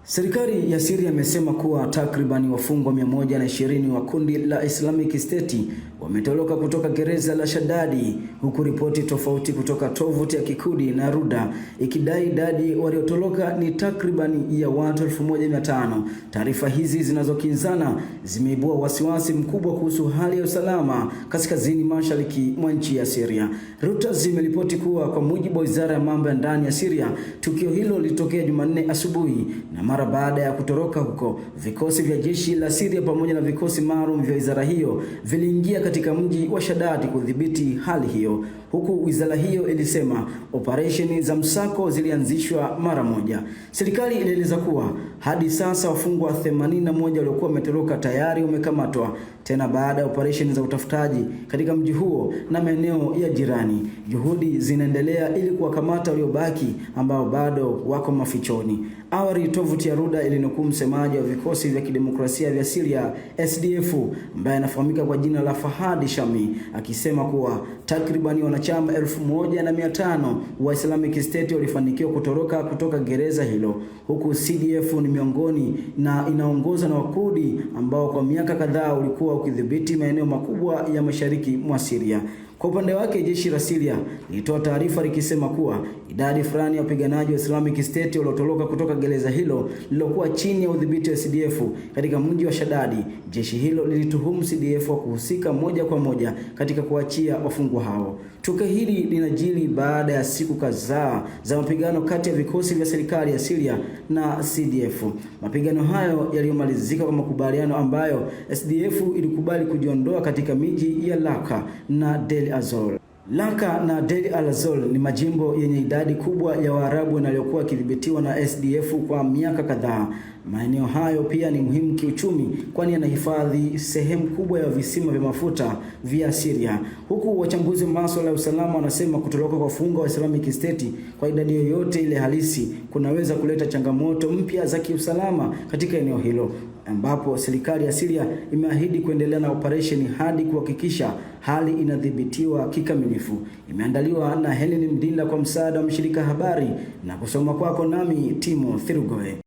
Serikali ya Syria imesema kuwa takriban wafungwa 120 wa kundi la Islamic State wametoroka kutoka gereza la Shadadi, huku ripoti tofauti kutoka tovuti ya Kikurdi na Ruda ikidai idadi waliotoroka ni takriban ya watu 1500. Taarifa hizi zinazokinzana zimeibua wasiwasi mkubwa kuhusu hali ya usalama kaskazini mashariki mwa nchi ya Syria. Reuters zimeripoti kuwa kwa mujibu wa Wizara ya Mambo ya Ndani ya Syria, tukio hilo lilitokea Jumanne asubuhi, na mara baada ya kutoroka huko, vikosi vya jeshi la Syria pamoja na vikosi maalum vya wizara hiyo viliingia katika mji wa Shadadi kudhibiti hali hiyo, huku wizara hiyo ilisema operesheni za msako zilianzishwa mara moja. Serikali ilieleza kuwa hadi sasa wafungwa 81 waliokuwa wametoroka tayari wamekamatwa tena baada ya operesheni za utafutaji katika mji huo na maeneo ya jirani. Juhudi zinaendelea ili kuwakamata waliobaki ambao bado wako mafichoni. Awali tovuti ya Ruda ilinukuu msemaji wa vikosi vya kidemokrasia vya Syria SDF ambaye anafahamika kwa jina la Fahad Shami akisema kuwa takribani wanachama 1500 wa Islamic State walifanikiwa kutoroka kutoka gereza hilo, huku CDF ni miongoni na inaongozwa na Wakurdi ambao kwa miaka kadhaa ulikuwa ukidhibiti maeneo makubwa ya mashariki mwa Syria. Kwa upande wake, jeshi la Syria lilitoa taarifa likisema kuwa idadi fulani ya wapiganaji wa Islamic State waliotoroka kutoka gereza hilo lilokuwa chini ya udhibiti wa CDF katika mji wa Shadadi. Jeshi hilo lilituhumu CDF kwa kuhusika moja kwa moja katika kuachia wafungwa hao. Tukio hili linajiri baada ya siku kadhaa za mapigano kati ya vikosi vya serikali ya Syria na CDF. Mapigano hayo yaliyomalizika kwa makubaliano ambayo SDF ilikubali kujiondoa katika miji ya Raqqa na Deir ez-Zor. Raqqa na Deir ez-Zor ni majimbo yenye idadi kubwa ya Waarabu yaliyokuwa yakidhibitiwa na SDF kwa miaka kadhaa. Maeneo hayo pia ni muhimu kiuchumi kwani yanahifadhi sehemu kubwa ya visima vya mafuta vya Syria. Huku wachambuzi wa masuala ya usalama wanasema kutoroka kwa wafungwa wa Islamic State kwa idadi yoyote ile halisi kunaweza kuleta changamoto mpya za kiusalama katika eneo hilo, ambapo serikali ya Syria imeahidi kuendelea na operesheni hadi kuhakikisha hali inadhibitiwa kikamilifu. Imeandaliwa na Helen Mdinda kwa msaada wa mshirika habari na kusoma kwako nami Timo Thirugoe.